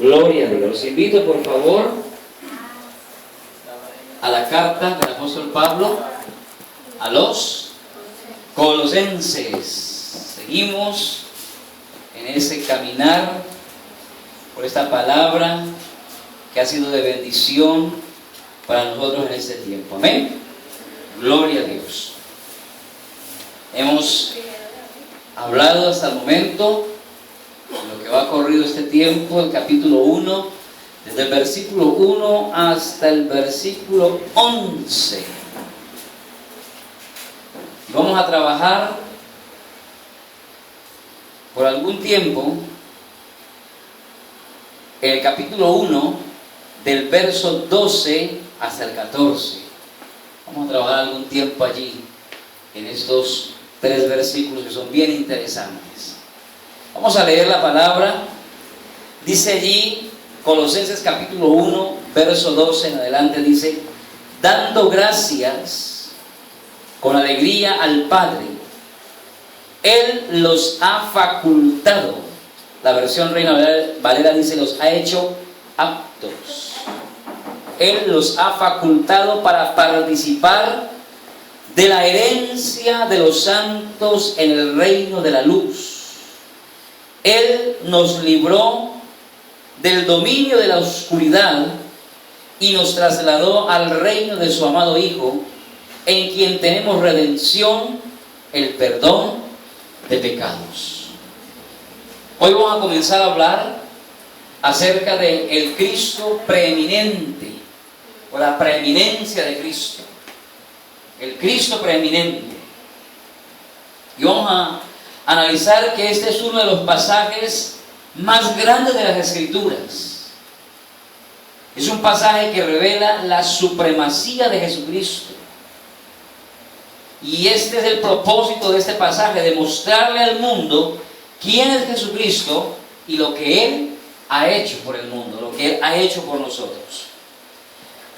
Gloria a Dios. Los invito, por favor, a la carta del apóstol Pablo a los Colosenses. Seguimos en ese caminar por esta palabra que ha sido de bendición para nosotros en este tiempo. Amén. Gloria a Dios. Hemos hablado hasta el momento de lo que va corrido este tiempo, el capítulo 1, desde el versículo 1 hasta el versículo 11. Y vamos a trabajar por algún tiempo el capítulo 1 del verso 12 hasta el 14. Vamos a trabajar algún tiempo allí en estos 3 versículos que son bien interesantes. Vamos a leer la palabra. Dice allí Colosenses capítulo 1 verso 12 en adelante, dice: dando gracias con alegría al Padre, Él los ha facultado. La versión Reina Valera dice: los ha hecho aptos. Él los ha facultado para participar de la herencia de los santos en el reino de la luz. Él nos libró del dominio de la oscuridad y nos trasladó al reino de su amado Hijo, en quien tenemos redención, el perdón de pecados. Hoy vamos a comenzar a hablar acerca del Cristo preeminente, o la preeminencia de Cristo. El Cristo preeminente. Y vamos a analizar que este es uno de los pasajes más grandes de las Escrituras. Es un pasaje que revela la supremacía de Jesucristo. Y este es el propósito de este pasaje: demostrarle al mundo quién es Jesucristo y lo que Él ha hecho por el mundo, lo que Él ha hecho por nosotros.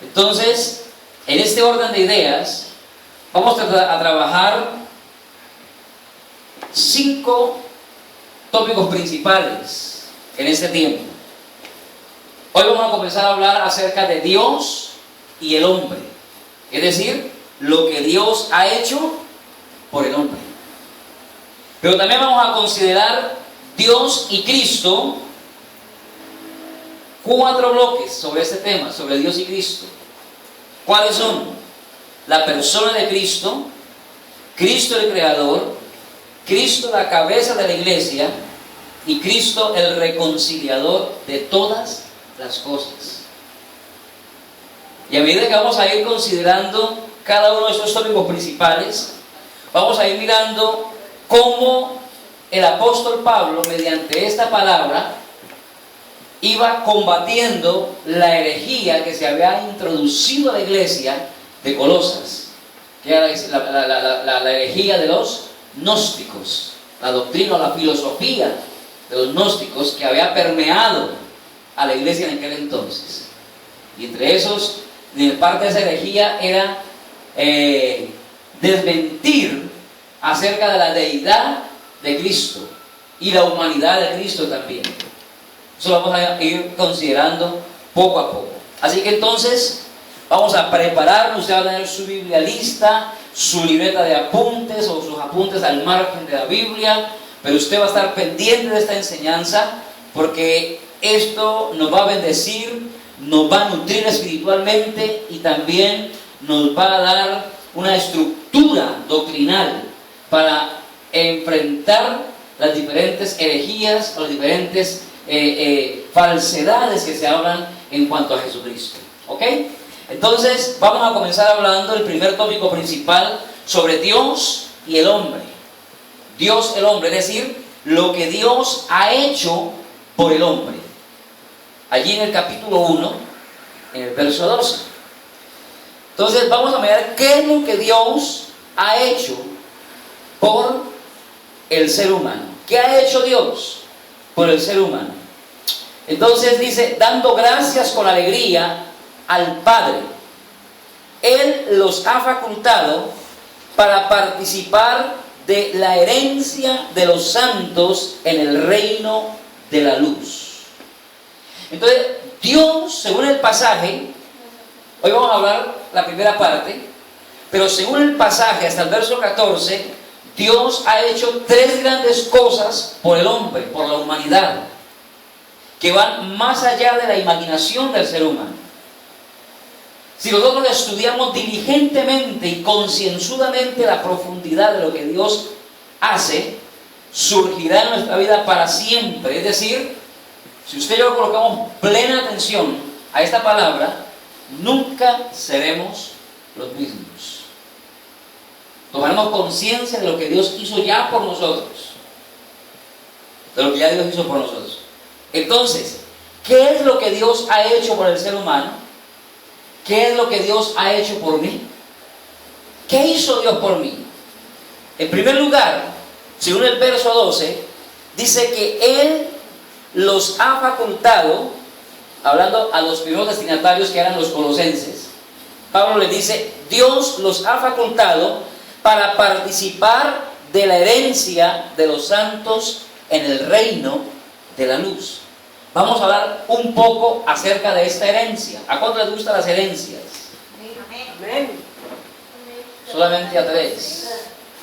Entonces, en este orden de ideas, vamos a trabajar 5 tópicos principales en este tiempo. Hoy vamos a comenzar a hablar acerca de Dios y el hombre, es decir, lo que Dios ha hecho por el hombre. Pero también vamos a considerar Dios y Cristo. 4 bloques sobre este tema, sobre Dios y Cristo. ¿Cuáles son? La persona de Cristo, Cristo el Creador, Cristo la cabeza de la iglesia y Cristo el reconciliador de todas las cosas. Y a medida que vamos a ir considerando cada uno de estos tópicos principales, vamos a ir mirando cómo el apóstol Pablo, mediante esta palabra, iba combatiendo la herejía que se había introducido a la iglesia de Colosas, que era la herejía de los gnósticos, la doctrina o la filosofía de los gnósticos que había permeado a la iglesia en aquel entonces. Y entre esos, parte de esa herejía era desmentir acerca de la deidad de Cristo y la humanidad de Cristo también. Eso lo vamos a ir considerando poco a poco. Así que entonces vamos a prepararnos. Usted va a tener su Biblia lista, su libreta de apuntes o sus apuntes al margen de la Biblia, pero usted va a estar pendiente de esta enseñanza, porque esto nos va a bendecir, nos va a nutrir espiritualmente y también nos va a dar una estructura doctrinal para enfrentar las diferentes herejías o las diferentes falsedades que se hablan en cuanto a Jesucristo. ¿Ok? Entonces vamos a comenzar hablando el primer tópico principal sobre Dios y el hombre. Dios, el hombre, es decir, lo que Dios ha hecho por el hombre. Allí en el capítulo 1, en el verso 12. Entonces vamos a mirar qué es lo que Dios ha hecho por el ser humano. ¿Qué ha hecho Dios por el ser humano? Entonces dice: dando gracias con alegría al Padre, Él los ha facultado para participar de la herencia de los santos en el reino de la luz. Entonces, Dios, según el pasaje, hoy vamos a hablar la primera parte, pero según el pasaje hasta el verso 14, Dios ha hecho tres grandes cosas por el hombre, por la humanidad, que van más allá de la imaginación del ser humano. Si nosotros estudiamos diligentemente y concienzudamente la profundidad de lo que Dios hace, surgirá en nuestra vida para siempre. Es decir, si usted y yo colocamos plena atención a esta palabra, nunca seremos los mismos. Tomaremos conciencia de lo que Dios hizo ya por nosotros, de lo que ya Dios hizo por nosotros. Entonces, ¿qué es lo que Dios ha hecho por el ser humano? ¿Qué es lo que Dios ha hecho por mí? ¿Qué hizo Dios por mí? En primer lugar, según el verso 12, dice que Él los ha facultado, hablando a los primeros destinatarios que eran los colosenses. Pablo les dice, Dios los ha facultado para participar de la herencia de los santos en el reino de la luz. Vamos a hablar un poco acerca de esta herencia. ¿A cuántos les gustan las herencias? Amén. Solamente a 3.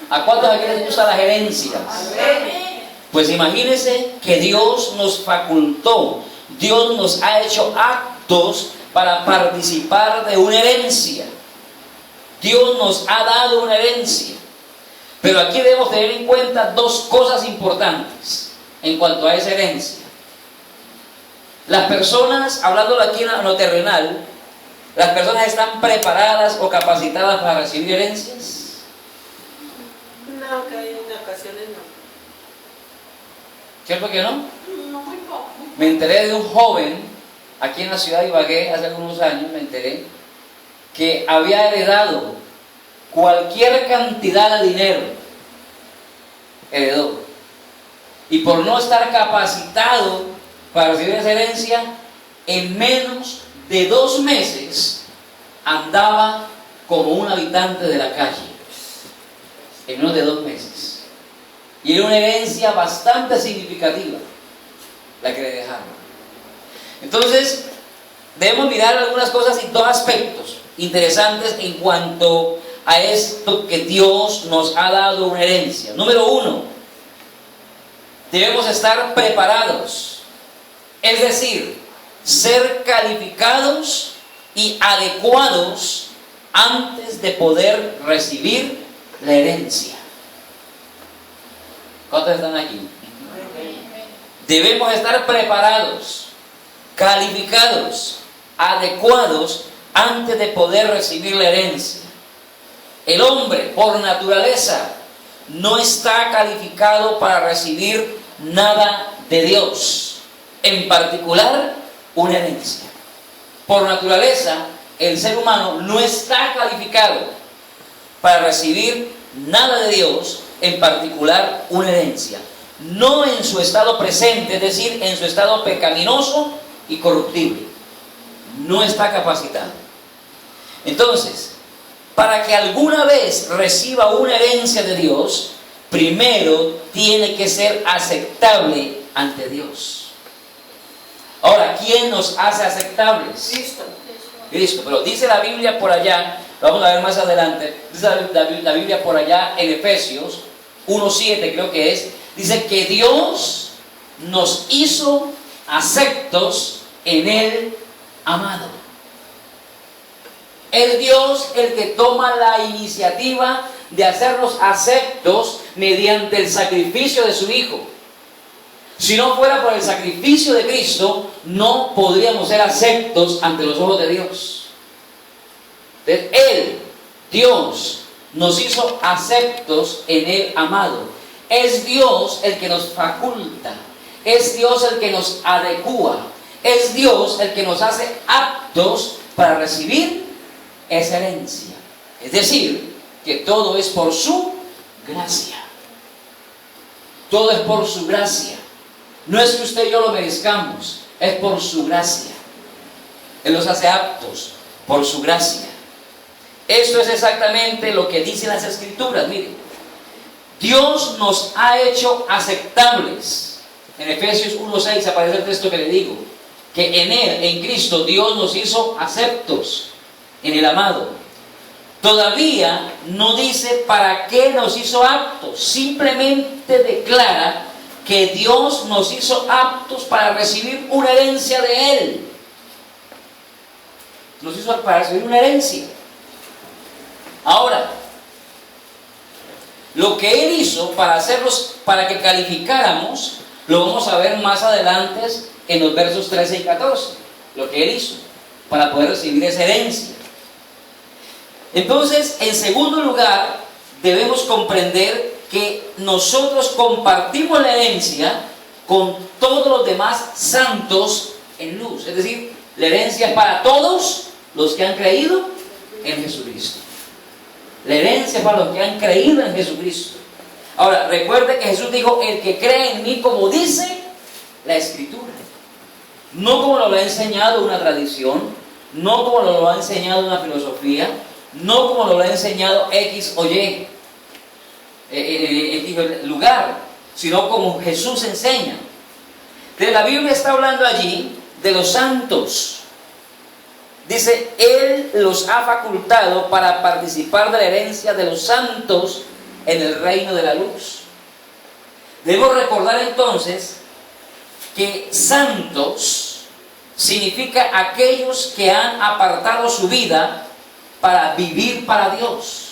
¿A cuántos aquí les gustan las herencias? Amén. Pues imagínense que Dios nos facultó, Dios nos ha hecho actos para participar de una herencia. Dios nos ha dado una herencia. Pero aquí debemos tener en cuenta dos cosas importantes en cuanto a esa herencia. Las personas, hablando aquí en lo terrenal, las personas están preparadas o capacitadas para recibir herencias. No, que hay en ocasiones no. ¿Cierto que no? No, muy poco. Me enteré de un joven aquí en la ciudad de Ibagué, hace algunos años me enteré, que había heredado cualquier cantidad de dinero. Heredó. Y por no estar capacitado para recibir esa herencia, en menos de 2 meses andaba como un habitante de la calle. En menos de 2 meses. Y era una herencia bastante significativa la que le dejaron. Entonces, debemos mirar algunas cosas y 2 aspectos interesantes en cuanto a esto que Dios nos ha dado una herencia. Número 1, debemos estar preparados. Es decir, ser calificados y adecuados antes de poder recibir la herencia. ¿Cuántos están aquí? Debemos estar preparados, calificados, adecuados antes de poder recibir la herencia. El hombre, por naturaleza, no está calificado para recibir nada de Dios. En particular, una herencia. Por naturaleza, el ser humano no está calificado para recibir nada de Dios, en particular una herencia. No en su estado presente, es decir, en su estado pecaminoso y corruptible. No está capacitado. Entonces, para que alguna vez reciba una herencia de Dios, primero tiene que ser aceptable ante Dios. Ahora, ¿quién nos hace aceptables? Cristo. Cristo. Pero dice la Biblia por allá, lo vamos a ver más adelante, dice la Biblia por allá en Efesios 1:7 creo que es, dice que Dios nos hizo aceptos en el amado. Es Dios el que toma la iniciativa de hacernos aceptos mediante el sacrificio de su Hijo. Si no fuera por el sacrificio de Cristo, no podríamos ser aceptos ante los ojos de Dios. Entonces, Él, Dios, nos hizo aceptos en el amado. Es Dios el que nos faculta. Es Dios el que nos adecúa. Es Dios el que nos hace aptos para recibir esa herencia. Es decir, que todo es por su gracia. Todo es por su gracia. No es que usted y yo lo merezcamos, es por su gracia. Él los hace aptos por su gracia. Esto es exactamente lo que dicen las Escrituras. Miren, Dios nos ha hecho aceptables. En Efesios 1:6 aparece el texto que le digo. que en Él, en Cristo, Dios nos hizo aceptos en el amado. Todavía no dice para qué nos hizo aptos, simplemente declara que Dios nos hizo aptos para recibir una herencia de Él. Nos hizo para recibir una herencia. Ahora, lo que Él hizo para hacerlos, para que calificáramos, lo vamos a ver más adelante en los versos 13 y 14. Lo que Él hizo para poder recibir esa herencia. Entonces, en segundo lugar, debemos comprender que nosotros compartimos la herencia con todos los demás santos en luz. Es decir, la herencia es para todos los que han creído en Jesucristo. La herencia es para los que han creído en Jesucristo. Ahora, recuerde que Jesús dijo, el que cree en mí, como dice la Escritura. No como lo ha enseñado una tradición, no como lo ha enseñado una filosofía, no como lo ha enseñado X o Y lugar, sino como Jesús enseña. Entonces, la Biblia está hablando allí de los santos. Dice, Él los ha facultado para participar de la herencia de los santos en el reino de la luz. Debemos recordar entonces que santos significa aquellos que han apartado su vida para vivir para Dios.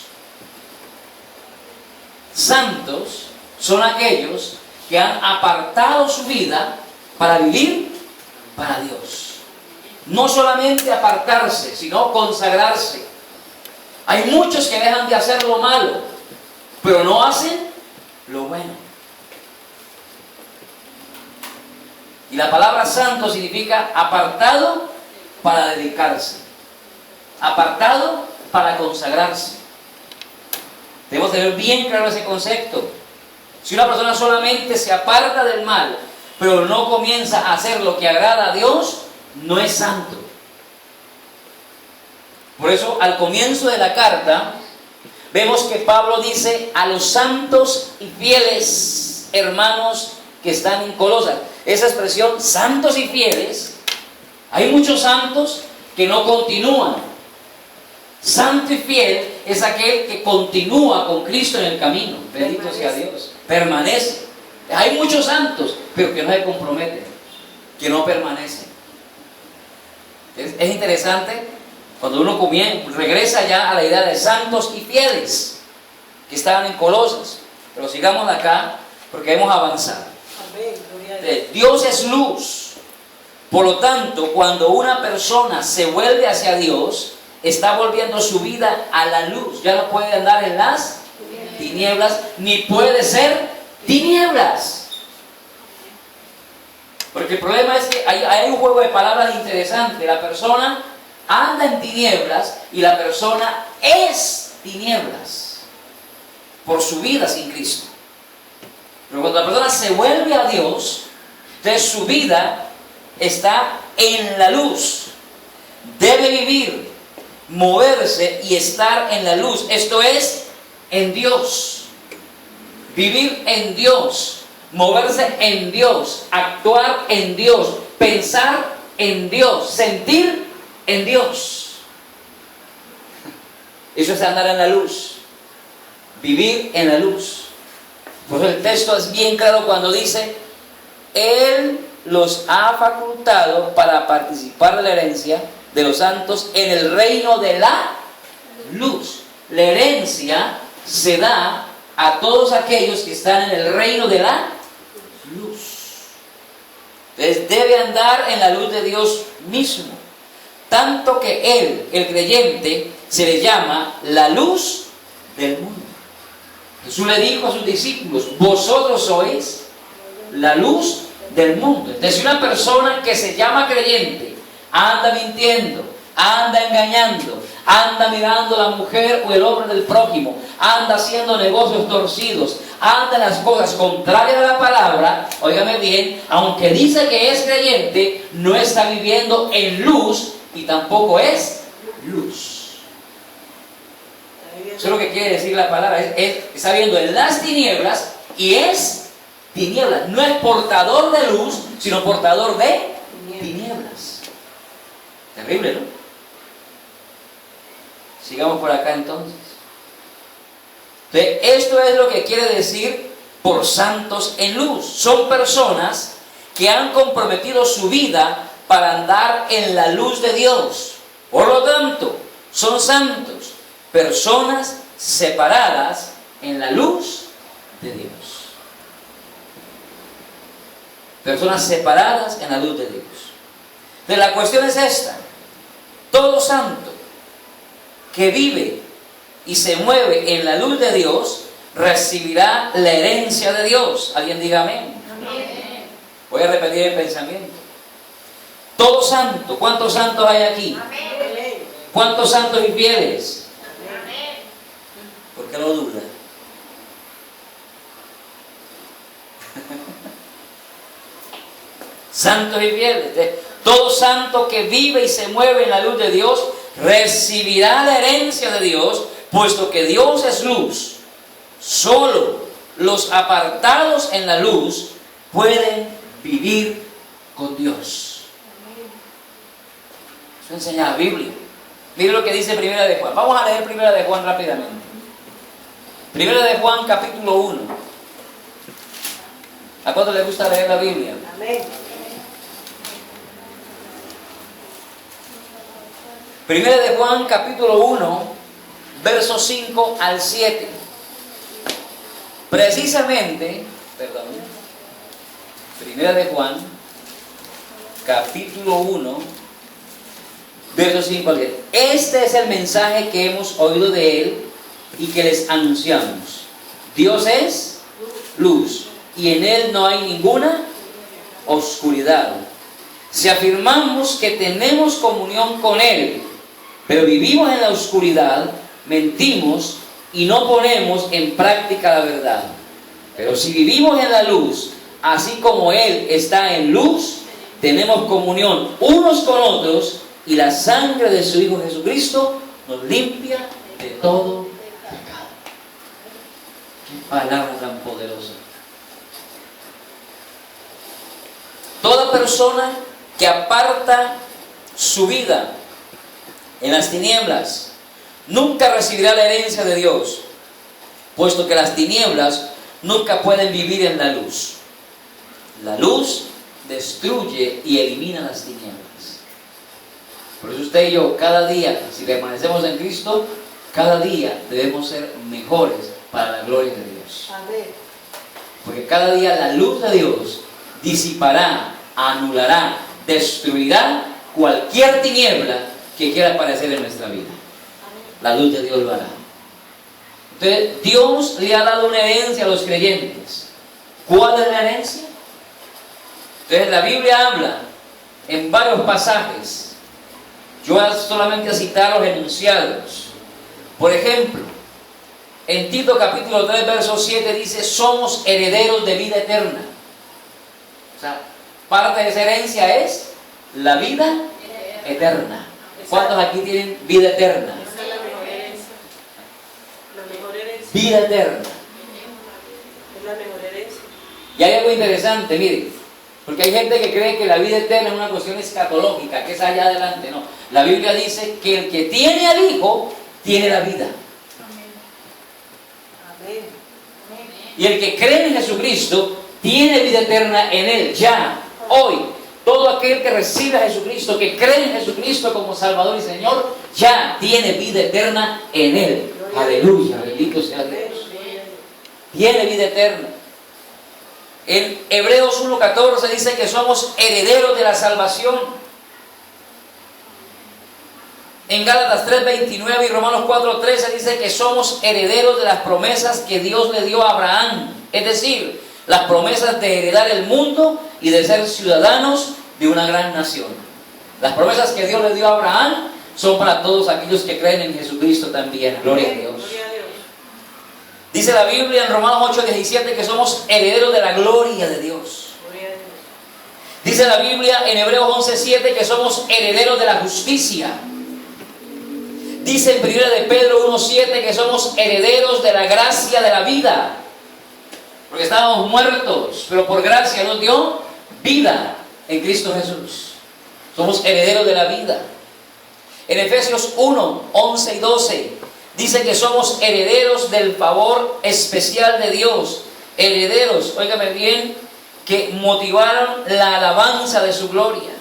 Santos son aquellos que han apartado su vida para vivir para Dios. No solamente apartarse, sino consagrarse. Hay muchos que dejan de hacer lo malo, pero no hacen lo bueno. Y la palabra santo significa apartado para dedicarse. Apartado para consagrarse. Debemos tener bien claro ese concepto. Si una persona solamente se aparta del mal, pero no comienza a hacer lo que agrada a Dios, no es santo. Por eso, al comienzo de la carta, vemos que Pablo dice a los santos y fieles hermanos que están en Colosas. Esa expresión, santos y fieles, hay muchos santos que no continúan. Santo y fiel es aquel que continúa con Cristo en el camino. Bendito sea Dios. Permanece. Hay muchos santos, pero que no se comprometen, que no permanecen. Es interesante cuando uno regresa ya a la idea de santos y fieles que estaban en Colosas. Pero sigamos acá porque debemos avanzar. Dios es luz. Por lo tanto, cuando una persona se vuelve hacia Dios, está volviendo su vida a la luz. Ya no puede andar en las tinieblas, ni puede ser tinieblas. Porque el problema es que hay un juego de palabras interesante. La persona anda en tinieblas y la persona es tinieblas por su vida sin Cristo. Pero cuando la persona se vuelve a Dios, entonces su vida está en la luz. Debe vivir, moverse y estar en la luz. Esto es, en Dios. Vivir en Dios, moverse en Dios, actuar en Dios, pensar en Dios, sentir en Dios. Eso es andar en la luz, vivir en la luz. Por eso el texto es bien claro cuando dice, Él los ha facultado para participar de la herencia de los santos en el reino de la luz. La herencia se da a todos aquellos que están en el reino de la luz. Entonces debe andar en la luz de Dios mismo. Tanto que Él, el creyente, se le llama la luz del mundo. Jesús le dijo a sus discípulos, vosotros sois la luz del mundo. Entonces, si una persona que se llama creyente anda mintiendo, anda engañando, anda mirando a la mujer o el hombre del prójimo, anda haciendo negocios torcidos, anda en las cosas contrarias a la palabra, óigame bien, aunque dice que es creyente, no está viviendo en luz y tampoco es luz. Eso es lo que quiere decir la palabra, está viviendo en las tinieblas y es tinieblas. No es portador de luz, sino portador de tinieblas. Terrible, ¿no? Sigamos por acá entonces. Entonces, esto es lo que quiere decir por santos en luz. Son personas que han comprometido su vida para andar en la luz de Dios. Por lo tanto, son santos, personas separadas en la luz de Dios. Personas separadas en la luz de Dios. Entonces, la cuestión es esta. Todo santo que vive y se mueve en la luz de Dios recibirá la herencia de Dios. ¿Alguien diga amén? Amén. Voy a repetir el pensamiento. Todo santo. ¿Cuántos santos hay aquí? Amén. ¿Cuántos santos y fieles? Amén. ¿Por qué lo duda? Santos y fieles. Todo santo que vive y se mueve en la luz de Dios recibirá la herencia de Dios, puesto que Dios es luz. Solo los apartados en la luz pueden vivir con Dios. Eso enseña la Biblia. Mire lo que dice Primera de Juan. Vamos a leer Primera de Juan rápidamente. Primera de Juan, capítulo 1. ¿A cuánto les gusta leer la Biblia? Amén. Primera de Juan, capítulo 1, versos 5 al 7. Precisamente, Primera de Juan, capítulo 1, versos 5 al 7. Este es el mensaje que hemos oído de Él y que les anunciamos. Dios es luz y en Él no hay ninguna oscuridad. Si afirmamos que tenemos comunión con Él, pero vivimos en la oscuridad, mentimos y no ponemos en práctica la verdad. Pero si vivimos en la luz, así como Él está en luz, tenemos comunión unos con otros y la sangre de su Hijo Jesucristo nos limpia de todo pecado. Qué palabra tan poderosa. Toda persona que aparta su vida en las tinieblas nunca recibirá la herencia de Dios, puesto que las tinieblas nunca pueden vivir en la luz. La luz destruye y elimina las tinieblas. Por eso usted y yo, cada día, si permanecemos en Cristo, cada día debemos ser mejores para la gloria de Dios. Amén. Porque cada día la luz de Dios disipará, anulará, destruirá cualquier tiniebla que quiera aparecer en nuestra vida. La luz de Dios lo hará. Entonces, Dios le ha dado una herencia a los creyentes. ¿Cuál es la herencia? Entonces, la Biblia habla en varios pasajes. Yo voy solamente a citar los enunciados. Por ejemplo, en Tito capítulo 3, verso 7 dice: somos herederos de vida eterna. O sea, parte de esa herencia es la vida eterna. ¿Cuántos aquí tienen vida eterna? Esa es la mejor herencia. La mejor herencia. Vida eterna. Es la mejor herencia. Y hay algo interesante, miren, porque hay gente que cree que la vida eterna es una cuestión escatológica, que es allá adelante. No, la Biblia dice que el que tiene al Hijo tiene la vida. Amén. Y el que cree en Jesucristo tiene vida eterna en Él, ya, hoy. Todo aquel que recibe a Jesucristo, que cree en Jesucristo como Salvador y Señor, ya tiene vida eterna en Él. Aleluya, bendito sea Dios. Tiene vida eterna. En Hebreos 1:14 dice que somos herederos de la salvación. En Gálatas 3:29 y Romanos 4:13 dice que somos herederos de las promesas que Dios le dio a Abraham. Es decir, las promesas de heredar el mundo y de ser ciudadanos de una gran nación. Las promesas que Dios le dio a Abraham son para todos aquellos que creen en Jesucristo también. Gloria a Dios. Dice la Biblia en Romanos 8:17 que somos herederos de la gloria de Dios. Dice la Biblia en Hebreos 11:7 que somos herederos de la justicia. Dice en 1 de Pedro 1:7 que somos herederos de la gracia de la vida. Porque estábamos muertos, pero por gracia nos dio vida en Cristo Jesús. Somos herederos de la vida. En Efesios 1, 11 y 12 dice que somos herederos del favor especial de Dios. Herederos, óigame bien, que motivaron la alabanza de su gloria.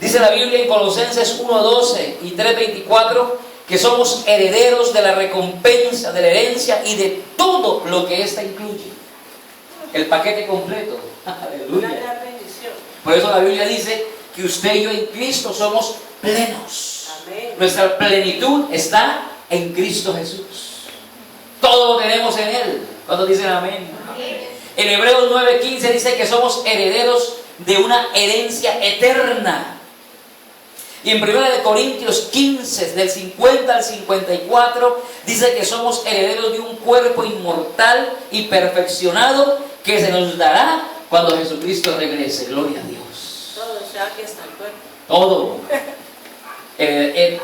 Dice la Biblia en Colosenses 1, 12 y 3, 24 que somos herederos de la recompensa, de la herencia y de todo lo que ésta incluye. El paquete completo. Aleluya. Una gran bendición. Por eso la Biblia dice que usted y yo en Cristo somos plenos. Amén. Nuestra plenitud está en Cristo Jesús. Todo lo tenemos en Él. ¿Cuántos dicen amén? Amén. En Hebreos 9:15 dice que somos herederos de una herencia eterna. Y en 1 Corintios 15, del 50 al 54, dice que somos herederos de un cuerpo inmortal y perfeccionado que se nos dará cuando Jesucristo regrese. Gloria a Dios. Todo, ya que está el cuerpo. Todo.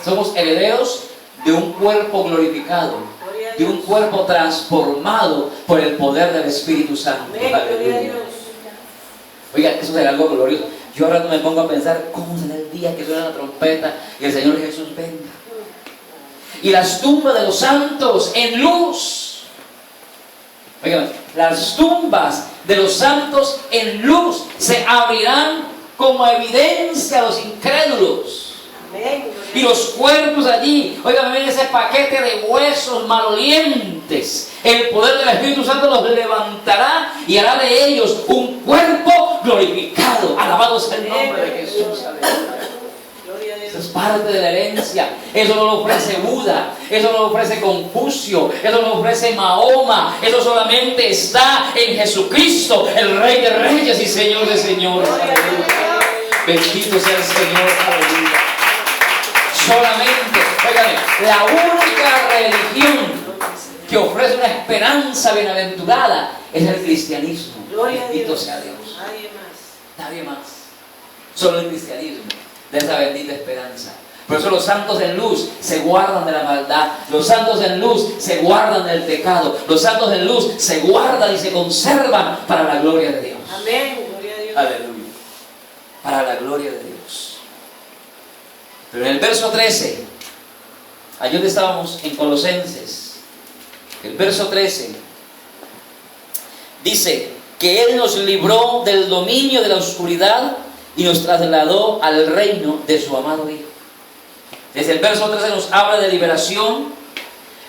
Somos herederos de un cuerpo glorificado, Gloria a de un Dios. cuerpo transformado por el poder del Espíritu Santo. Amén. Gloria a Aleluya. Dios. Oiga, eso será algo glorioso. Yo ahora me pongo a pensar cómo será el día que suena la trompeta y el Señor Jesús venga. Y las tumbas de los santos en luz. Oigan, las tumbas de los santos en luz se abrirán como evidencia a los incrédulos. Amén. Y los cuerpos allí, oigan, ven ese paquete de huesos malolientes. El poder del Espíritu Santo los levantará y hará de ellos un cuerpo glorificado. Alabado sea el nombre de Jesús. Aleluya. Gloria a Eso Dios. es parte de la herencia. Eso no lo ofrece Buda, eso no lo ofrece Confucio, eso no lo ofrece Mahoma. Eso solamente está en Jesucristo, el Rey de Reyes y Señor de Señores. Aleluya. Bendito sea el Señor. Aleluya. Solamente, óigame, la única religión que ofrece una esperanza bienaventurada es el cristianismo. Gloria a Bendito Dios. sea Dios. Nadie más. Nadie más. Solo el cristianismo de esa bendita esperanza. Por eso los santos en luz se guardan de la maldad. Los santos en luz se guardan del pecado. Los santos en luz se guardan y se conservan para la gloria de Dios. Amén. Gloria a Dios. Aleluya. Para la gloria de Dios. Pero en el verso 13, allí donde estábamos en Colosenses, el verso 13, dice que Él nos libró del dominio de la oscuridad y nos trasladó al reino de su amado Hijo. Desde el verso 13 nos habla de liberación,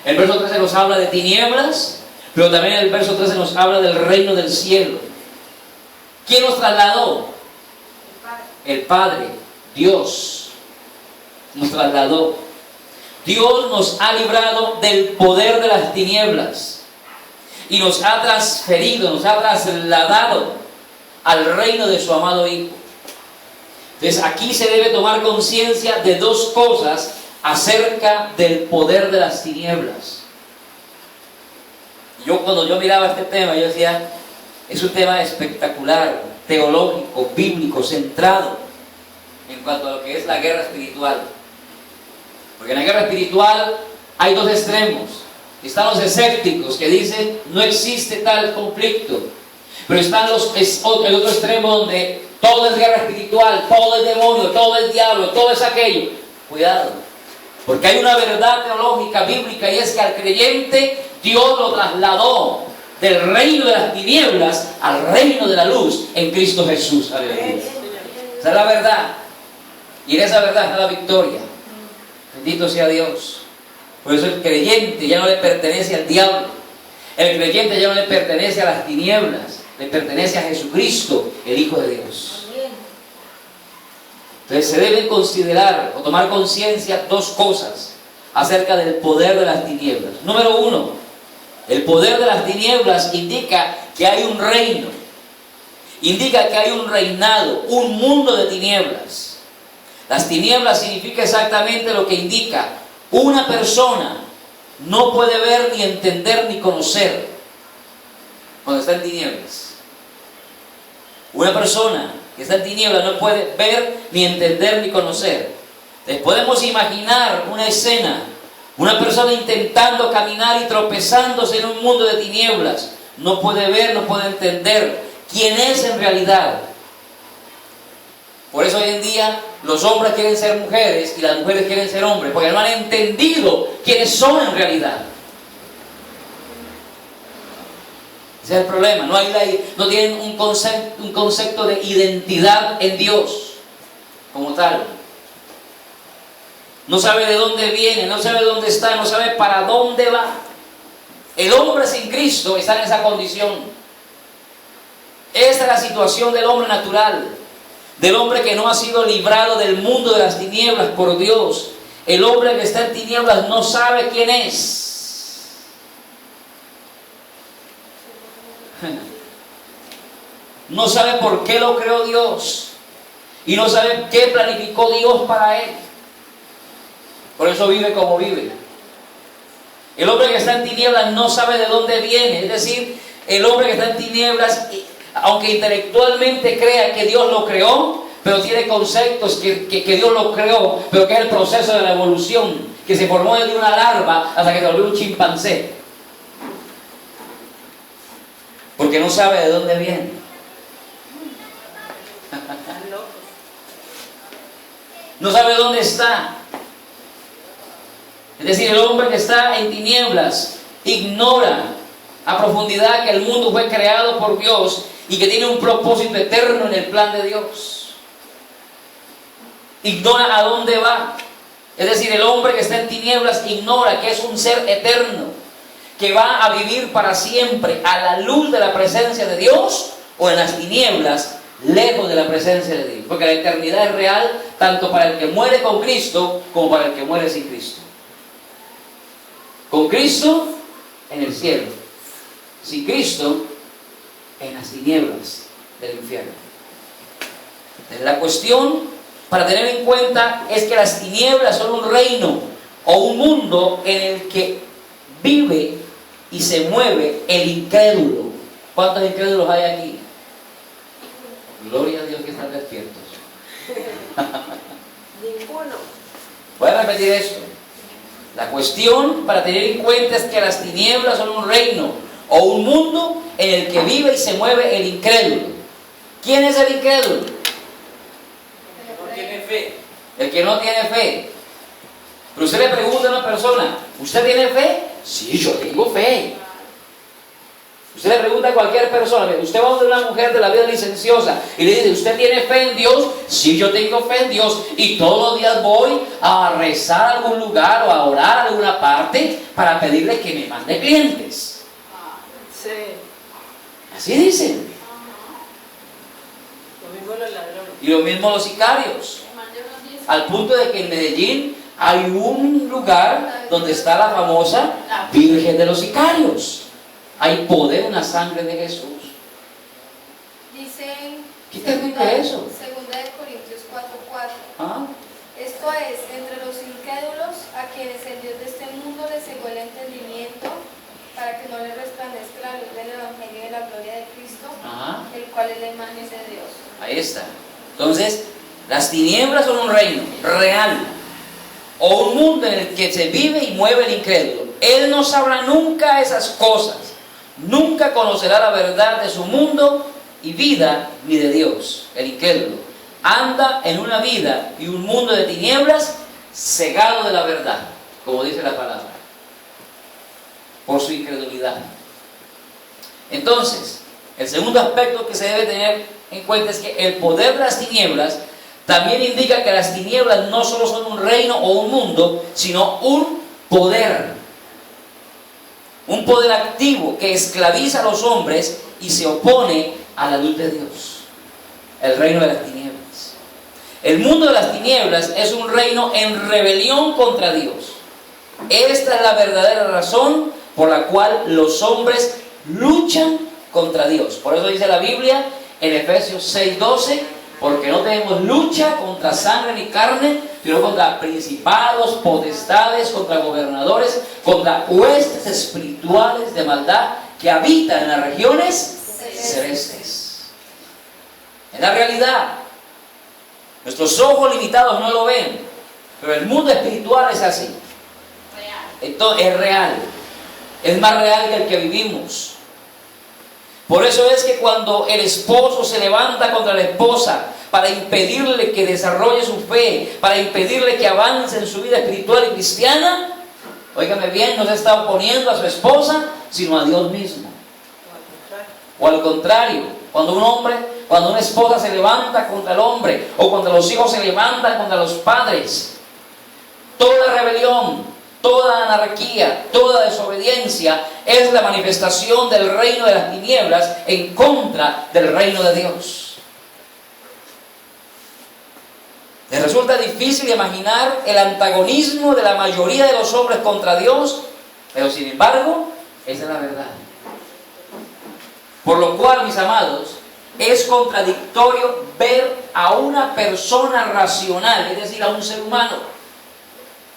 el verso 13 nos habla de tinieblas, pero también el verso 13 nos habla del reino del cielo. ¿Quién nos trasladó? El Padre, Dios. Nos trasladó. Dios nos ha librado del poder de las tinieblas y nos ha transferido, nos ha trasladado al reino de su amado Hijo. Entonces aquí se debe tomar conciencia de dos cosas acerca del poder de las tinieblas. Cuando yo miraba este tema, yo decía, es un tema espectacular, teológico, bíblico, centrado en cuanto a lo que es la guerra espiritual. Porque en la guerra espiritual hay dos extremos. Están los escépticos que dicen no existe tal conflicto. Pero están el otro extremo donde todo es guerra espiritual, todo es demonio, todo es diablo, todo es aquello. Cuidado. Porque hay una verdad teológica, bíblica, y es que al creyente Dios lo trasladó del reino de las tinieblas al reino de la luz en Cristo Jesús. Aleluya. Esa es la verdad. Y en esa verdad está la victoria. Bendito sea Dios. Por eso el creyente ya no le pertenece al diablo. El creyente ya no le pertenece a las tinieblas. Le pertenece a Jesucristo, el Hijo de Dios. Entonces se deben considerar o tomar conciencia dos cosas acerca del poder de las tinieblas. Número uno, el poder de las tinieblas indica que hay un reino. Indica que hay un reinado, un mundo de tinieblas. Las tinieblas significa exactamente lo que indica. Una persona no puede ver, ni entender, ni conocer cuando está en tinieblas. Una persona que está en tinieblas no puede ver, ni entender, ni conocer. Entonces podemos imaginar una escena, una persona intentando caminar y tropezándose en un mundo de tinieblas. No puede ver, no puede entender quién es en realidad. Por eso hoy en día los hombres quieren ser mujeres y las mujeres quieren ser hombres, porque no han entendido quiénes son en realidad. Ese es el problema. No tienen un concepto de identidad en Dios como tal. No sabe de dónde viene, no sabe dónde está, no sabe para dónde va. El hombre sin Cristo está en esa condición. Esta es la situación del hombre natural, del hombre que no ha sido librado del mundo de las tinieblas por Dios. El hombre que está en tinieblas no sabe quién es. No sabe por qué lo creó Dios y no sabe qué planificó Dios para él. Por eso vive como vive. El hombre que está en tinieblas no sabe de dónde viene. Es decir, el hombre que está en tinieblas, aunque intelectualmente crea que Dios lo creó, pero tiene conceptos que Dios lo creó, pero que es el proceso de la evolución, que se formó desde una larva hasta que se volvió un chimpancé. Porque no sabe de dónde viene. No sabe dónde está. Es decir, el hombre que está en tinieblas ignora a profundidad que el mundo fue creado por Dios y que tiene un propósito eterno en el plan de Dios. Ignora a dónde va. Es decir, el hombre que está en tinieblas ignora que es un ser eterno, que va a vivir para siempre a la luz de la presencia de Dios o en las tinieblas, lejos de la presencia de Dios. Porque la eternidad es real tanto para el que muere con Cristo como para el que muere sin Cristo. Con Cristo en el cielo, sin Cristo en las tinieblas del infierno. La cuestión para tener en cuenta es que las tinieblas son un reino o un mundo en el que vive y se mueve el incrédulo. ¿Cuántos incrédulos hay aquí? Gloria a Dios que están despiertos. Ninguno. Voy a repetir esto. La cuestión para tener en cuenta es que las tinieblas son un reino o un mundo en el que vive y se mueve el incrédulo. ¿Quién es el incrédulo? El que no tiene fe. El que no tiene fe. Pero usted le pregunta a una persona, ¿usted tiene fe? Sí, yo tengo fe. Usted le pregunta a cualquier persona, usted va a una mujer de la vida licenciosa y le dice, ¿usted tiene fe en Dios? Sí, yo tengo fe en Dios y todos los días voy a rezar a algún lugar o a orar a alguna parte para pedirle que me mande clientes. Sí. Así dicen. Lo mismo los ladrones. Y lo mismo los sicarios. Al punto de que en Medellín hay un lugar donde está la famosa Virgen de los Sicarios. Hay poder en la sangre de Jesús. Dicen, ¿Qué significa eso? Segunda de Corintios 4:4. ¿Ah? Esto es, entre los incrédulos, a quienes el Dios de este mundo les cegó el entendimiento, para que no les resplandezca la luz del Evangelio de la gloria de Cristo, Ajá. el cual es la imagen de Dios. Ahí está. Entonces, las tinieblas son un reino real o un mundo en el que se vive y mueve el incrédulo. Él no sabrá nunca esas cosas. Nunca conocerá la verdad de su mundo y vida ni de Dios. El incrédulo anda en una vida y un mundo de tinieblas cegado de la verdad, como dice la palabra, por su incredulidad. Entonces, el segundo aspecto que se debe tener en cuenta es que el poder de las tinieblas también indica que las tinieblas no solo son un reino o un mundo, sino un poder. Un poder activo que esclaviza a los hombres y se opone a la luz de Dios. El reino de las tinieblas. El mundo de las tinieblas es un reino en rebelión contra Dios. Esta es la verdadera razón por la cual los hombres luchan contra Dios. Por eso dice la Biblia en Efesios 6:12, porque no tenemos lucha contra sangre ni carne, sino contra principados, potestades, contra gobernadores, contra huestes espirituales de maldad que habitan en las regiones celestes. Es la realidad. Nuestros ojos limitados no lo ven, pero el mundo espiritual es así. Entonces, es real. Es más real que el que vivimos. Por eso es que cuando el esposo se levanta contra la esposa para impedirle que desarrolle su fe, para impedirle que avance en su vida espiritual y cristiana, óigame bien, no se está oponiendo a su esposa, sino a Dios mismo. O al contrario, cuando una esposa se levanta contra el hombre, o cuando los hijos se levantan contra los padres, toda rebelión, toda anarquía, toda desobediencia es la manifestación del reino de las tinieblas en contra del reino de Dios. Les resulta difícil imaginar el antagonismo de la mayoría de los hombres contra Dios, pero sin embargo, esa es la verdad. Por lo cual, mis amados, es contradictorio ver a una persona racional, es decir, a un ser humano.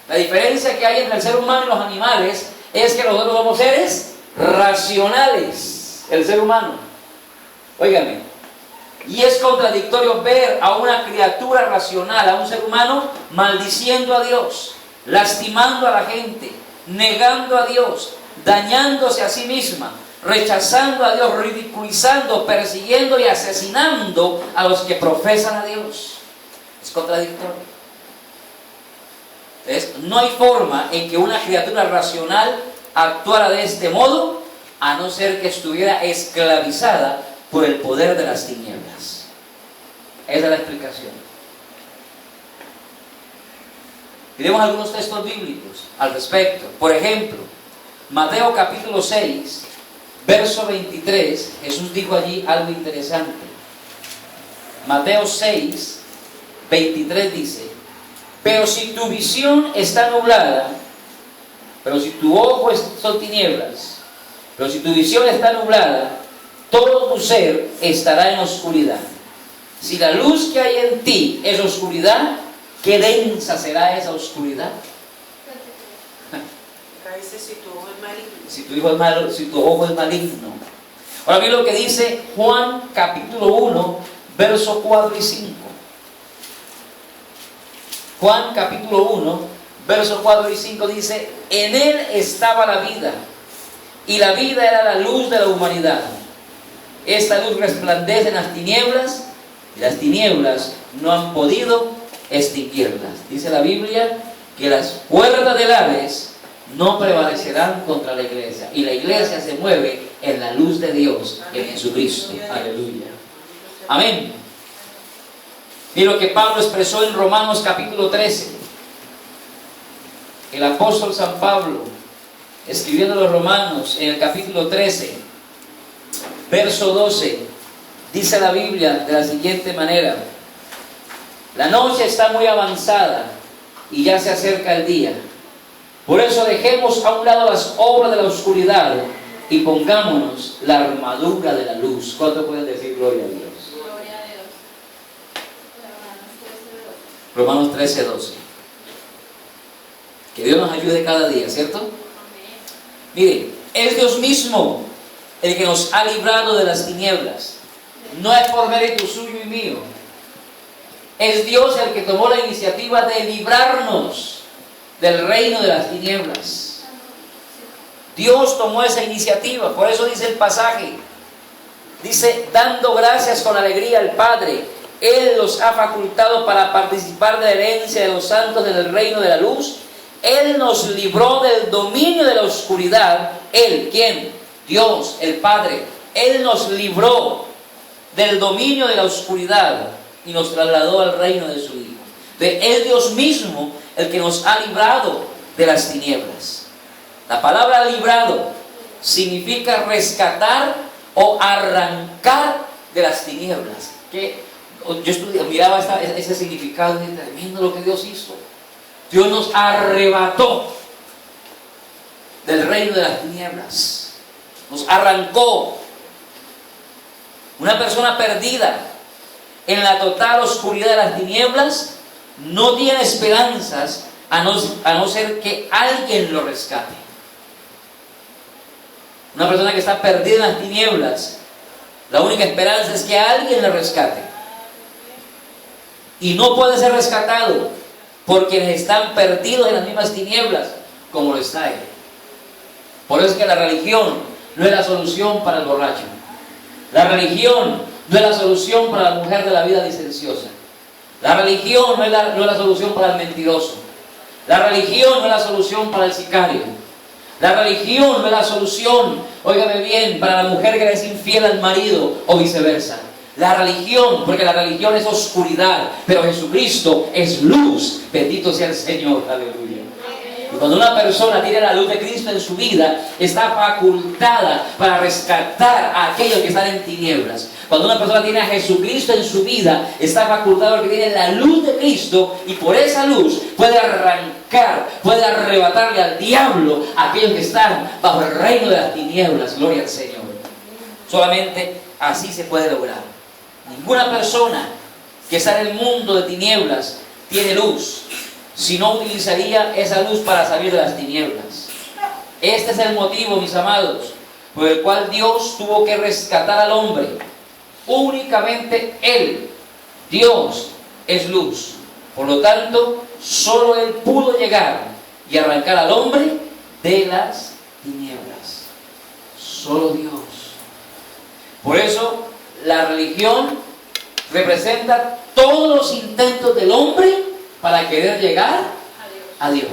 La diferencia que hay entre el ser humano y los animales es que nosotros somos seres racionales, el ser humano. Óigame, y es contradictorio ver a una criatura racional, a un ser humano, maldiciendo a Dios, lastimando a la gente, negando a Dios, dañándose a sí misma, rechazando a Dios, ridiculizando, persiguiendo y asesinando a los que profesan a Dios. Es contradictorio. Entonces, no hay forma en que una criatura racional actuara de este modo, a no ser que estuviera esclavizada por el poder de las tinieblas. Esa es la explicación. Miremos algunos textos bíblicos al respecto. Por ejemplo, Mateo capítulo 6, verso 23, Jesús dijo allí algo interesante. Mateo 6, 23 dice: pero si tu visión está nublada, pero si tu ojo son tinieblas, pero si tu visión está nublada, todo tu ser estará en oscuridad. Si la luz que hay en ti es oscuridad, ¿qué densa será esa oscuridad? Si tu ojo es maligno. Si tu ojo es maligno. Ahora bien lo que dice Juan capítulo 1, versos 4 y 5. Juan capítulo 1, versos 4 y 5 dice: en él estaba la vida, y la vida era la luz de la humanidad. Esta luz resplandece en las tinieblas, y las tinieblas no han podido extinguirlas. Dice la Biblia que las puertas del Hades no prevalecerán contra la iglesia, y la iglesia se mueve en la luz de Dios, en Jesucristo. Aleluya. Amén. Y lo que Pablo expresó en Romanos capítulo 13. El apóstol San Pablo, escribiendo a los Romanos en el capítulo 13, verso 12, dice la Biblia de la siguiente manera: la noche está muy avanzada y ya se acerca el día. Por eso dejemos a un lado las obras de la oscuridad y pongámonos la armadura de la luz. ¿Cuánto pueden decir gloria a Dios? Gloria a Dios. Romanos 13, 12. Que Dios nos ayude cada día, ¿cierto? Amén. Mire, es Dios mismo el que nos ha librado de las tinieblas. No es por mérito suyo y mío. Es Dios el que tomó la iniciativa de librarnos del reino de las tinieblas. Dios tomó esa iniciativa. Por eso dice el pasaje, dice: dando gracias con alegría al Padre, Él los ha facultado para participar de la herencia de los santos en el reino de la luz. Él nos libró del dominio de la oscuridad. Él, ¿quién? Dios, el Padre. Él nos libró del dominio de la oscuridad y nos trasladó al reino de su Hijo. Entonces, es Dios mismo el que nos ha librado de las tinieblas. La palabra librado significa rescatar o arrancar de las tinieblas. Que yo miraba ese significado, es tremendo lo que Dios hizo. Dios nos arrebató del reino de las tinieblas, nos arrancó. Una persona perdida en la total oscuridad de las tinieblas no tiene esperanzas a no ser que alguien lo rescate. Una persona que está perdida en las tinieblas, la única esperanza es que alguien le rescate. Y no puede ser rescatado por quienes están perdidos en las mismas tinieblas como lo está él. Por eso es que la religión no es la solución para el borracho. La religión no es la solución para la mujer de la vida licenciosa. La religión no es la solución para el mentiroso. La religión no es la solución para el sicario. La religión no es la solución, óigame bien, para la mujer que le es infiel al marido o viceversa. La religión, porque la religión es oscuridad, pero Jesucristo es luz. Bendito sea el Señor, aleluya. Y cuando una persona tiene la luz de Cristo en su vida, está facultada para rescatar a aquellos que están en tinieblas. Cuando una persona tiene a Jesucristo en su vida, está facultada porque tiene la luz de Cristo, y por esa luz puede arrancar, puede arrebatarle al diablo a aquellos que están bajo el reino de las tinieblas. Gloria al Señor. Solamente así se puede lograr. Ninguna persona que está en el mundo de tinieblas tiene luz, si no utilizaría esa luz para salir de las tinieblas. Este es el motivo, mis amados, por el cual Dios tuvo que rescatar al hombre. Únicamente Él, Dios, es luz. Por lo tanto, solo Él pudo llegar y arrancar al hombre de las tinieblas. Solo Dios. Por eso, la religión representa todos los intentos del hombre para querer llegar a Dios.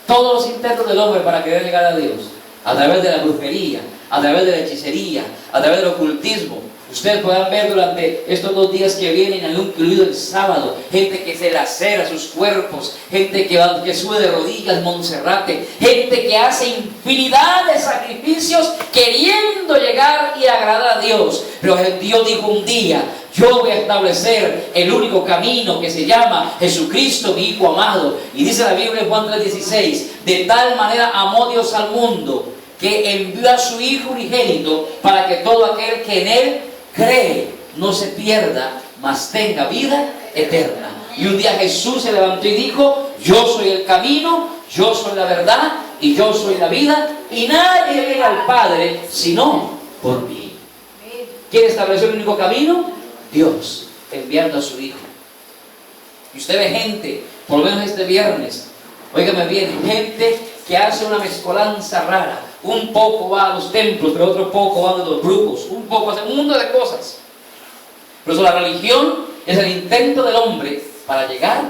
Todos los intentos del hombre para querer llegar a Dios, a través de la brujería, a través de la hechicería, a través del ocultismo. Ustedes podrán ver durante estos 2 días que vienen, incluido el sábado, gente que se lacera sus cuerpos, gente que sube de rodillas Monserrate, gente que hace infinidad de sacrificios queriendo llegar y agradar a Dios. Pero Dios dijo un día: yo voy a establecer el único camino, que se llama Jesucristo, mi Hijo amado. Y dice la Biblia en Juan 3:16: de tal manera amó Dios al mundo, que envió a su Hijo unigénito, para que todo aquel que en Él cree no se pierda, mas tenga vida eterna. Y un día Jesús se levantó y dijo: yo soy el camino, yo soy la verdad y yo soy la vida, y nadie viene al Padre sino por mí. ¿Quién estableció el único camino? Dios, enviando a su Hijo. Y usted ve gente, por lo menos este viernes, óigame bien, gente que hace una mezcolanza rara. Un poco va a los templos, pero otro poco va a los grupos. Un poco hace un mundo de cosas. Por eso la religión es el intento del hombre para llegar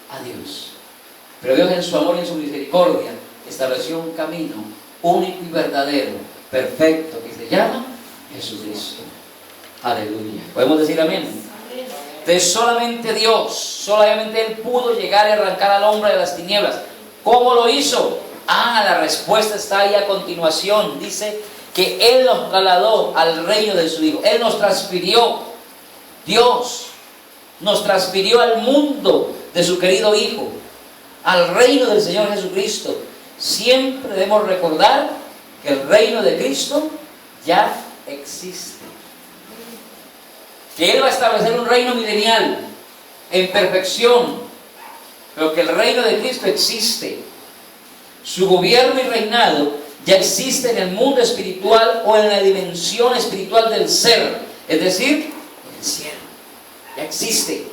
a Dios. Pero Dios, en su amor y en su misericordia, estableció un camino único y verdadero, perfecto, que se llama Jesucristo. Aleluya. ¿Podemos decir amén? Entonces solamente Dios, solamente Él pudo llegar y arrancar al hombre de las tinieblas. ¿Cómo lo hizo? La respuesta está ahí a continuación. Dice que Él nos trasladó al reino de su Hijo. Él nos transfirió. Dios nos transfirió al mundo de su querido Hijo, al reino del Señor Jesucristo. Siempre debemos recordar que el reino de Cristo ya existe. Que Él va a establecer un reino milenial en perfección, pero que el reino de Cristo existe. Su gobierno y reinado ya existe en el mundo espiritual, o en la dimensión espiritual del ser, es decir, en el cielo. Ya existe.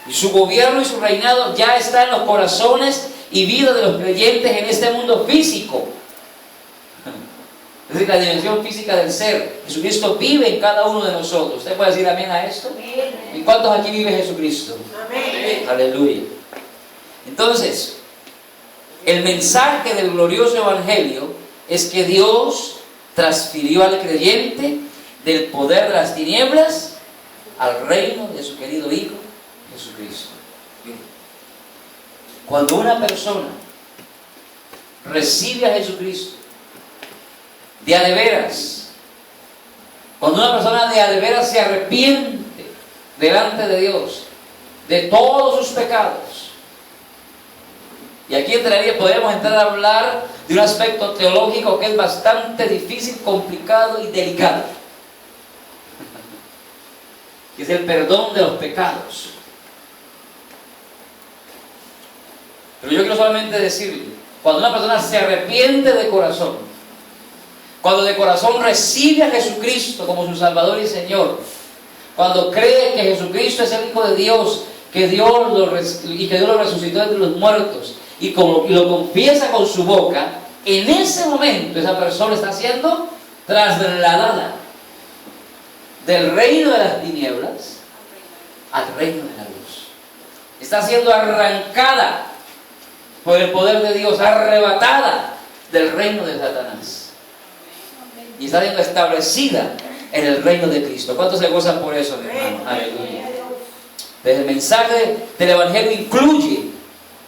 Y su gobierno y su reinado ya está en los corazones y vidas de los creyentes en este mundo físico. Es decir, la dimensión física del ser. Jesucristo vive en cada uno de nosotros. ¿Usted puede decir amén a esto? ¿Y cuántos aquí vive Jesucristo? Amén. Aleluya. Entonces, el mensaje del glorioso evangelio es que Dios transfirió al creyente del poder de las tinieblas al reino de su querido Hijo Jesucristo. Cuando una persona recibe a Jesucristo de a de veras, cuando una persona de a de veras se arrepiente delante de Dios de todos sus pecados, y aquí podríamos entrar a hablar de un aspecto teológico que es bastante difícil, complicado y delicado, que es el perdón de los pecados. Pero yo quiero solamente decirle, cuando una persona se arrepiente de corazón, cuando de corazón recibe a Jesucristo como su Salvador y Señor, cuando cree que Jesucristo es el Hijo de Dios, que Dios lo resucitó entre los muertos, y lo confiesa con su boca, en ese momento esa persona está siendo trasladada del reino de las tinieblas al reino de la luz. Está siendo arrancada por el poder de Dios, arrebatada del reino de Satanás. Y está siendo establecida en el reino de Cristo. ¿Cuántos se gozan por eso, mi hermano? Aleluya. Pero el mensaje del Evangelio incluye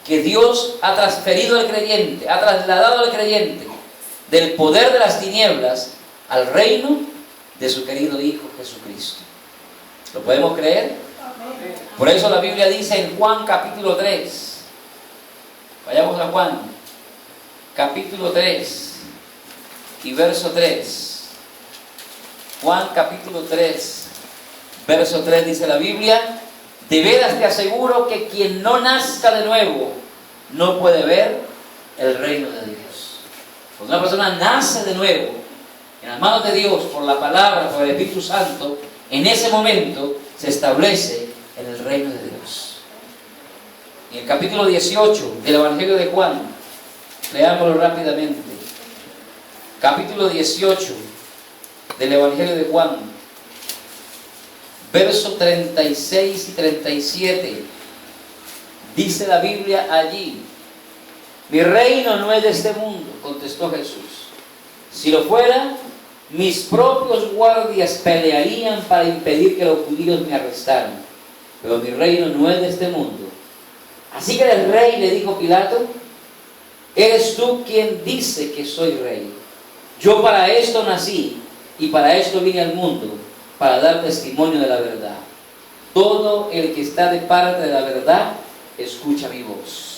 que Dios ha transferido al creyente, ha trasladado al creyente del poder de las tinieblas al reino de su querido Hijo Jesucristo. ¿Lo podemos creer? Por eso la Biblia dice en Juan capítulo 3. Vayamos a Juan capítulo 3 y verso 3. Juan capítulo 3, verso 3 dice la Biblia: de veras te aseguro que quien no nazca de nuevo no puede ver el reino de Dios. Cuando una persona nace de nuevo en las manos de Dios por la palabra, por el Espíritu Santo, en ese momento se establece en el reino de Dios. En el capítulo 18 del Evangelio de Juan, leámoslo rápidamente. Capítulo 18 del Evangelio de Juan, versos 36 y 37. Dice la Biblia allí: mi reino no es de este mundo, contestó Jesús. Si lo fuera, mis propios guardias pelearían para impedir que los judíos me arrestaran. Pero mi reino no es de este mundo. Así que el rey le dijo Pilato: ¿eres tú quien dice que soy rey? Yo para esto nací y para esto vine al mundo, para dar testimonio de la verdad. Todo el que está de parte de la verdad, escucha mi voz.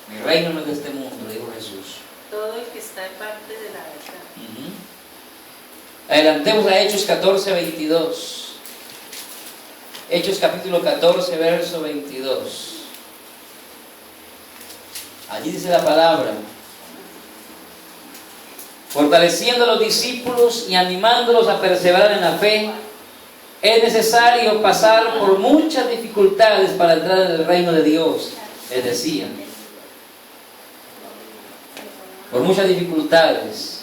Mi reino no es de este mundo, dijo Jesús. Todo el que está de parte de la verdad. Adelantemos a Hechos 14, 22. Hechos capítulo 14, verso 22. Allí dice la palabra: fortaleciendo a los discípulos y animándolos a perseverar en la fe, es necesario pasar por muchas dificultades para entrar en el reino de Dios, les decía. Por muchas dificultades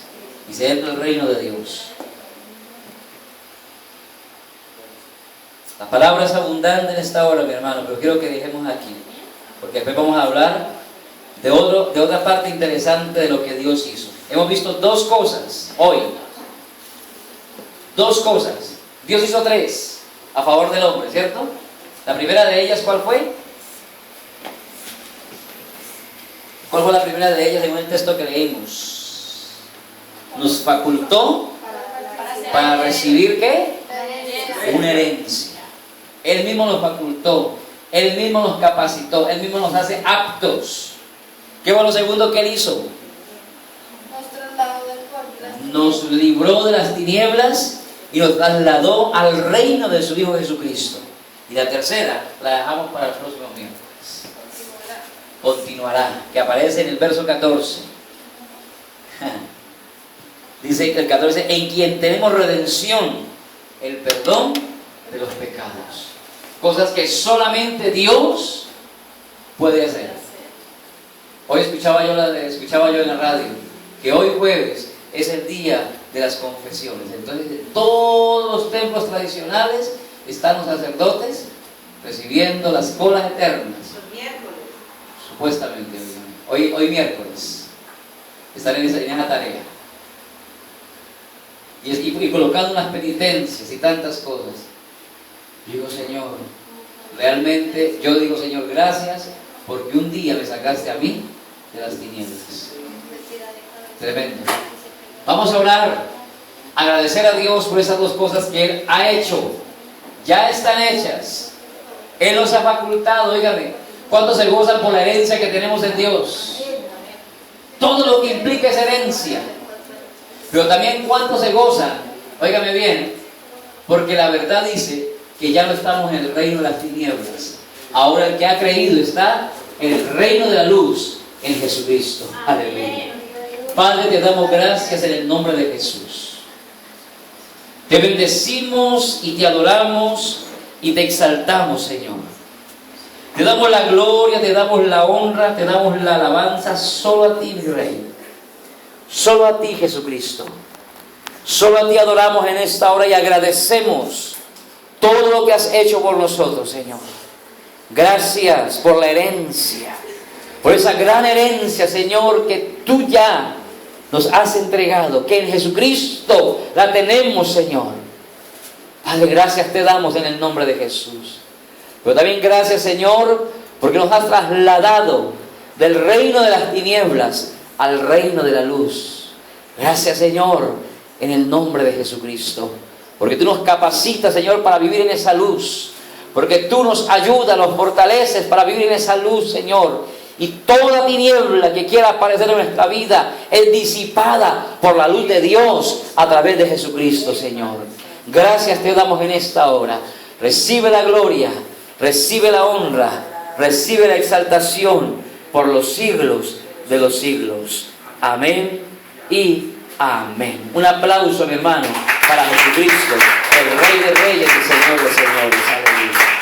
y se entra en el reino de Dios. La palabra es abundante en esta hora, mi hermano, pero quiero que dejemos aquí, porque después vamos a hablar de otra parte interesante de lo que Dios hizo. Hemos visto dos cosas hoy. Dos cosas. Dios hizo tres a favor del hombre, ¿cierto? La primera de ellas, ¿cuál fue? ¿Cuál fue la primera de ellas según el texto que leímos? Nos facultó para recibir, ¿qué? Una herencia. Él mismo nos facultó, Él mismo nos capacitó, Él mismo nos hace aptos. ¿Qué fue lo segundo que Él hizo? Nos libró de las tinieblas y nos trasladó al reino de su Hijo Jesucristo. Y la tercera la dejamos para el próximo miércoles. Continuará, que aparece en el verso 14. Dice el 14: en quien tenemos redención, el perdón de los pecados. Cosas que solamente Dios puede hacer. Hoy escuchaba yo en la radio que hoy jueves es el día de las confesiones. Entonces, en todos los templos tradicionales están los sacerdotes recibiendo las colas eternas. Supuestamente hoy miércoles están en esa tarea y colocando unas penitencias y tantas cosas. Digo, Señor, realmente yo digo, Señor, gracias porque un día me sacaste a mí de las tinieblas. Tremendo. Vamos a orar, agradecer a Dios por esas dos cosas que Él ha hecho. Ya están hechas. Él nos ha facultado, óigame, ¿cuántos se gozan por la herencia que tenemos en Dios? Todo lo que implica esa herencia. Pero también ¿cuántos se gozan? Óigame bien, porque la verdad dice que ya no estamos en el reino de las tinieblas. Ahora el que ha creído está en el reino de la luz, en Jesucristo. Aleluya. Padre, te damos gracias en el nombre de Jesús. Te bendecimos y te adoramos y te exaltamos, Señor. Te damos la gloria, te damos la honra, te damos la alabanza solo a ti, mi Rey. Solo a ti, Jesucristo. Solo a ti adoramos en esta hora y agradecemos todo lo que has hecho por nosotros, Señor. Gracias por la herencia, por esa gran herencia, Señor, que tú ya nos has entregado, que en Jesucristo la tenemos, Señor. Padre, gracias te damos en el nombre de Jesús. Pero también gracias, Señor, porque nos has trasladado del reino de las tinieblas al reino de la luz. Gracias, Señor, en el nombre de Jesucristo. Porque tú nos capacitas, Señor, para vivir en esa luz. Porque tú nos ayudas, nos fortaleces para vivir en esa luz, Señor. Y toda tiniebla que quiera aparecer en nuestra vida es disipada por la luz de Dios a través de Jesucristo, Señor. Gracias te damos en esta hora. Recibe la gloria, recibe la honra, recibe la exaltación por los siglos de los siglos. Amén y amén. Un aplauso, mi hermano, para Jesucristo, el Rey de Reyes y Señor de Señores. Aleluya.